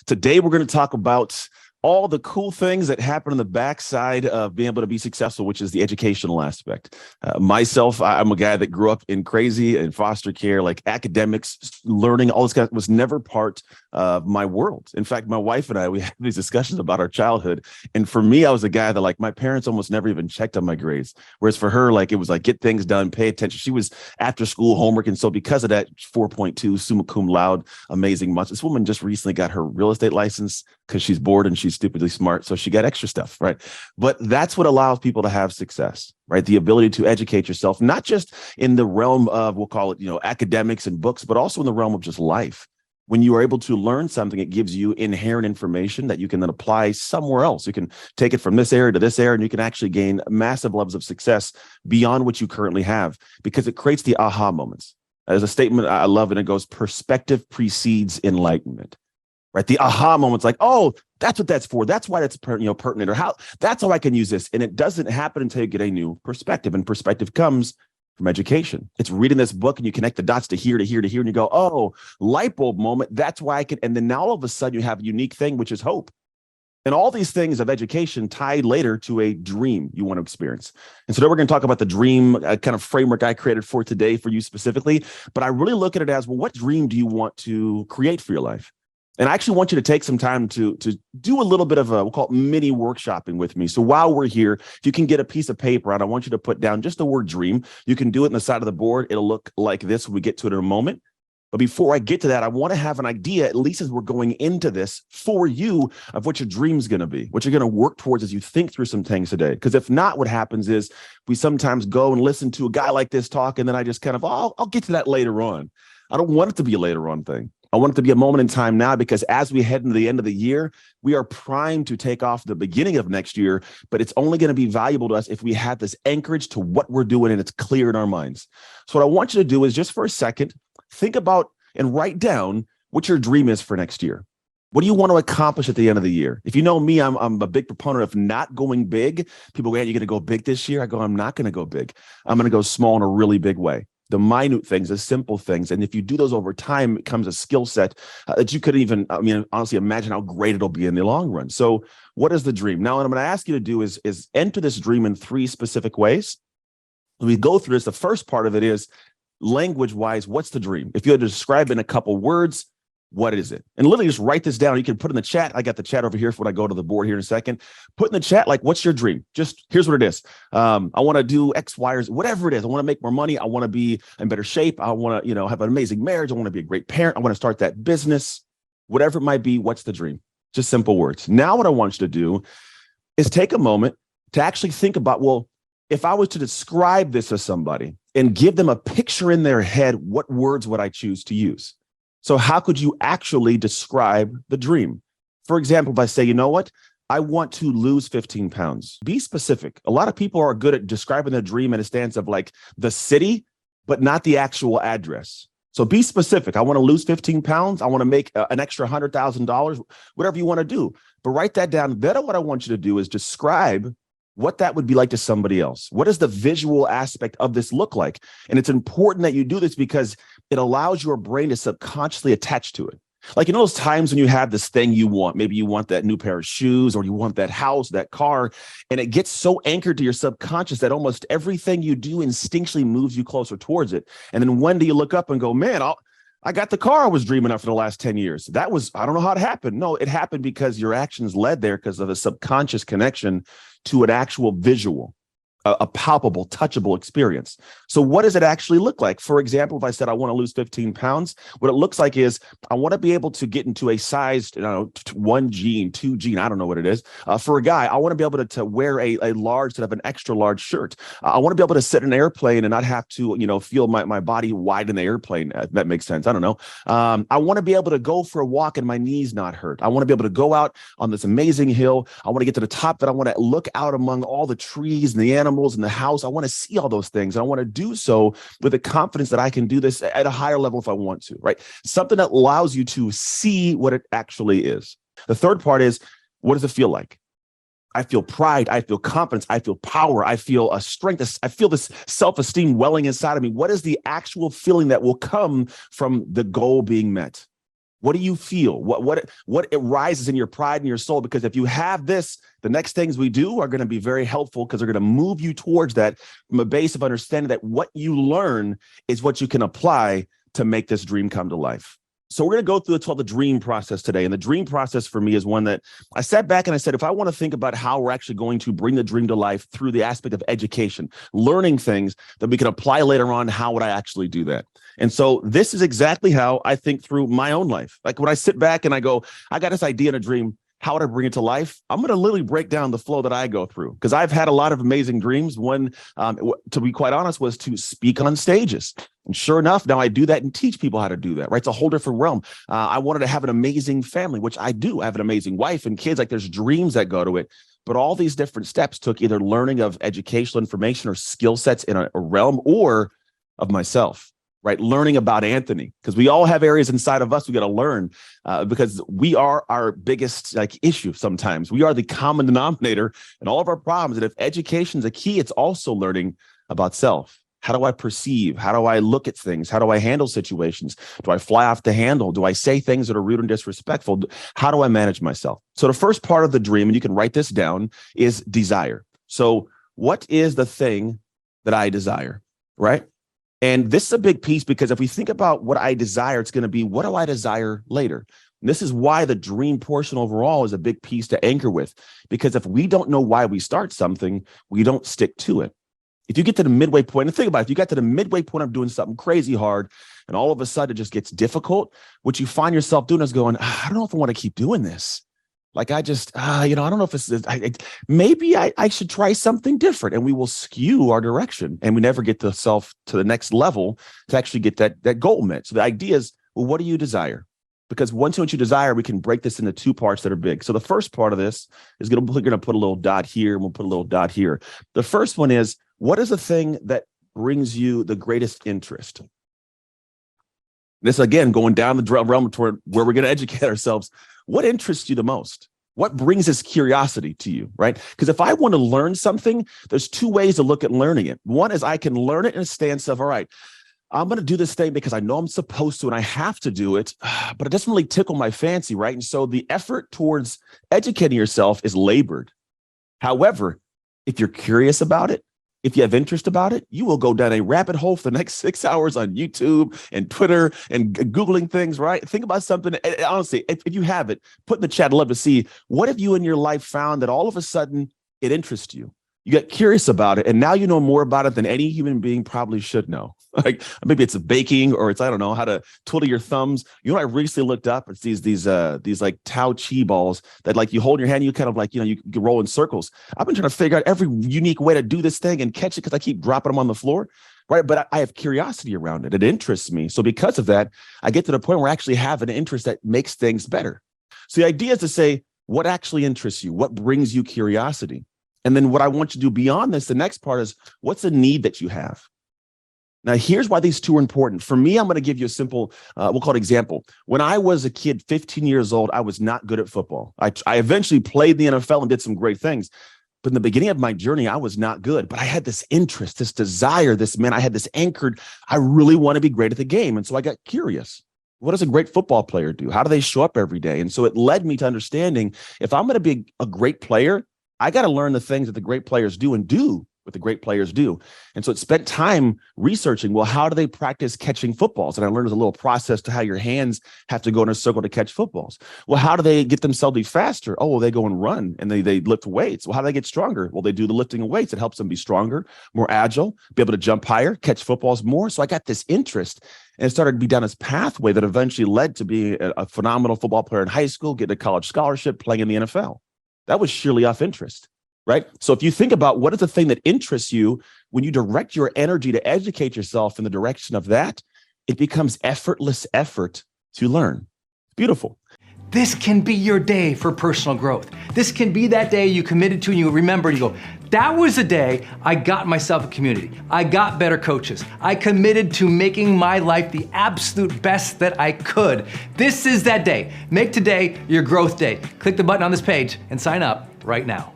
Today, we're going to talk about all the cool things that happen on the backside of being able to be successful, which is the educational aspect. Myself, I'm a guy that grew up in crazy and foster care, like academics, learning, all this kind was never part of my world. In fact, my wife and I, we had these discussions about our childhood. And for me, I was a guy that like my parents almost never even checked on my grades. Whereas for her, like it was like, get things done, pay attention. She was after school homework. And so because of that, 4.2, summa cum laude, amazing much. This woman just recently got her real estate license because she's bored and she's stupidly smart. So she got extra stuff, right? But that's what allows people to have success, right? The ability to educate yourself, not just in the realm of, we'll call it, academics and books, but also in the realm of just life. When you are able to learn something, it gives you inherent information that you can then apply somewhere else. You can take it from this area to this area, and you can actually gain massive levels of success beyond what you currently have because it creates the aha moments. There's a statement I love, and it goes, perspective precedes enlightenment. Right. The aha moment's like, oh, that's what that's for. That's why that's pertinent, or that's how I can use this. And it doesn't happen until you get a new perspective. And perspective comes from education. It's reading this book and you connect the dots to here, to here, to here. And you go, oh, light bulb moment. That's why I can. And then now all of a sudden you have a unique thing, which is hope. And all these things of education tied later to a dream you want to experience. And so today we're going to talk about the dream kind of framework I created for today for you specifically. But I really look at it as, well, what dream do you want to create for your life? And I actually want you to take some time to do a little bit of we'll call it mini workshopping with me. So while we're here, if you can get a piece of paper out, I want you to put down just the word dream. You can do it on the side of the board. It'll look like this when we get to it in a moment. But before I get to that, I want to have an idea, at least as we're going into this, for you of what your dream's going to be, what you're going to work towards as you think through some things today. Because if not, what happens is we sometimes go and listen to a guy like this talk, and then I just kind of, I'll get to that later on. I don't want it to be a later on thing. I want it to be a moment in time now, because as we head into the end of the year, we are primed to take off the beginning of next year, but it's only going to be valuable to us if we have this anchorage to what we're doing and it's clear in our minds. So what I want you to do is just for a second, think about and write down what your dream is for next year. What do you want to accomplish at the end of the year? If you know me, I'm a big proponent of not going big. People go, "Hey, you're going to go big this year?" I go, I'm not going to go big. I'm going to go small in a really big way. The minute things, the simple things. And if you do those over time, it becomes a skill set that you could even, honestly imagine how great it'll be in the long run. So what is the dream? Now, what I'm going to ask you to do is enter this dream in 3 specific ways. When we go through this, the first part of it is language-wise, what's the dream? If you had to describe it in a couple words, what is it? And literally just write this down. You can put in the chat. I got the chat over here for when I go to the board here in a second. Put in the chat, like, what's your dream? Just here's what it is. I want to do X, Y, or Z, whatever it is. I want to make more money. I want to be in better shape. I want to, have an amazing marriage. I want to be a great parent. I want to start that business, whatever it might be. What's the dream? Just simple words. Now, what I want you to do is take a moment to actually think about, well, if I was to describe this to somebody and give them a picture in their head, what words would I choose to use? So how could you actually describe the dream? For example, if I say, you know what, I want to lose 15 pounds. Be specific. A lot of people are good at describing their dream in a stance of like the city, but not the actual address. So be specific. I want to lose 15 pounds. I want to make an extra $100,000, whatever you want to do. But write that down. Then what I want you to do is describe what that would be like to somebody else. What does the visual aspect of this look like? And it's important that you do this because it allows your brain to subconsciously attach to it. Like, those times when you have this thing you want, maybe you want that new pair of shoes, or you want that house, that car, and it gets so anchored to your subconscious that almost everything you do instinctually moves you closer towards it. And then when do you look up and go, man, I got the car I was dreaming of for the last 10 years. I don't know how it happened. No, it happened because your actions led there because of a subconscious connection to an actual visual, a palpable, touchable experience. So what does it actually look like? For example, if I said I want to lose 15 pounds, what it looks like is I want to be able to get into a size, 1 jean, 2 jean, I don't know what it is. For a guy, I want to be able to wear a large instead of an extra large shirt. I want to be able to sit in an airplane and not have to, feel my body wide in the airplane. If that makes sense. I don't know. I want to be able to go for a walk and my knees not hurt. I want to be able to go out on this amazing hill. I want to get to the top, that I want to look out among all the trees and the animals in the house. I want to see all those things. And I want to do so with the confidence that I can do this at a higher level if I want to, right? Something that allows you to see what it actually is. The third part is, what does it feel like? I feel pride. I feel confidence. I feel power. I feel a strength. I feel this self-esteem welling inside of me. What is the actual feeling that will come from the goal being met? What do you feel? What it rises in your pride and your soul? Because if you have this, the next things we do are going to be very helpful because they're going to move you towards that from a base of understanding that what you learn is what you can apply to make this dream come to life. So we're going to go through what's called the dream process today. And the dream process for me is one that I sat back and I said, if I want to think about how we're actually going to bring the dream to life through the aspect of education, learning things that we can apply later on, how would I actually do that? And so this is exactly how I think through my own life. Like when I sit back and I go, I got this idea and a dream. How would I bring it to life? I'm going to literally break down the flow that I go through because I've had a lot of amazing dreams. One, to be quite honest, was to speak on stages. And sure enough, now I do that and teach people how to do that, right? It's a whole different realm. I wanted to have an amazing family, which I do. I have an amazing wife and kids. Like there's dreams that go to it. But all these different steps took either learning of educational information or skill sets in a realm or of myself. Right, learning about Anthony, because we all have areas inside of us we got to learn because we are our biggest issue sometimes. We are the common denominator in all of our problems. And if education is a key, it's also learning about self. How do I perceive? How do I look at things? How do I handle situations? Do I fly off the handle? Do I say things that are rude and disrespectful? How do I manage myself? So the first part of the dream, and you can write this down, is desire. So what is the thing that I desire, right? And this is a big piece because if we think about what I desire, it's going to be, what do I desire later? And this is why the dream portion overall is a big piece to anchor with, because if we don't know why we start something, we don't stick to it. If you get to the midway point, and think about it, if you got to the midway point of doing something crazy hard and all of a sudden it just gets difficult, what you find yourself doing is going, I don't know if I want to keep doing this. Like I just, I don't know if it's, maybe I should try something different, and we will skew our direction and we never get the self to the next level to actually get that goal met. So the idea is, well, what do you desire? Because once you desire, we can break this into two parts that are big. So the first part of this is we're going to put a little dot here and we'll put a little dot here. The first one is, what is the thing that brings you the greatest interest? This, again, going down the realm toward where we're going to educate ourselves. What interests you the most? What brings this curiosity to you, right? Because if I want to learn something, there's two ways to look at learning it. One is I can learn it in a stance of, all right, I'm going to do this thing because I know I'm supposed to and I have to do it, but it doesn't really tickle my fancy, right? And so the effort towards educating yourself is labored. However, if you're curious about it, if you have interest about it, you will go down a rabbit hole for the next 6 hours on YouTube and Twitter and Googling things, right? Think about something. Honestly, if you have it, put in the chat. I'd love to see, what have you in your life found that all of a sudden it interests you? You get curious about it, and now you know more about it than any human being probably should know. Like maybe it's baking, or it's, I don't know, how to twiddle your thumbs. You know what I recently looked up? It's these like Tao Chi balls that like you hold in your hand, you kind of like, you roll in circles. I've been trying to figure out every unique way to do this thing and catch it because I keep dropping them on the floor, right? But I have curiosity around it. It interests me. So because of that, I get to the point where I actually have an interest that makes things better. So the idea is to say, what actually interests you? What brings you curiosity? And then what I want you to do beyond this, the next part is, what's a need that you have? Now, here's why these two are important. For me, I'm going to give you a simple, we'll call it example. When I was a kid, 15 years old, I was not good at football. I eventually played in the NFL and did some great things. But in the beginning of my journey, I was not good. But I had this interest, this desire, I had this anchored, I really want to be great at the game. And so I got curious. What does a great football player do? How do they show up every day? And so it led me to understanding, if I'm going to be a great player, I got to learn the things that the great players do and do what the great players do. And so it spent time researching, well, how do they practice catching footballs? And I learned there's a little process to how your hands have to go in a circle to catch footballs. Well, how do they get themselves to be faster? Oh, well, they go and run and they lift weights. Well, how do they get stronger? Well, they do the lifting of weights. It helps them be stronger, more agile, be able to jump higher, catch footballs more. So I got this interest, and it started to be down this pathway that eventually led to being a phenomenal football player in high school, getting a college scholarship, playing in the NFL. That was sheerly off interest. Right? So if you think about what is the thing that interests you, when you direct your energy to educate yourself in the direction of that, it becomes effortless effort to learn. Beautiful. This can be your day for personal growth. This can be that day you committed to and you remember and you go, that was the day I got myself a community. I got better coaches. I committed to making my life the absolute best that I could. This is that day. Make today your growth day. Click the button on this page and sign up right now.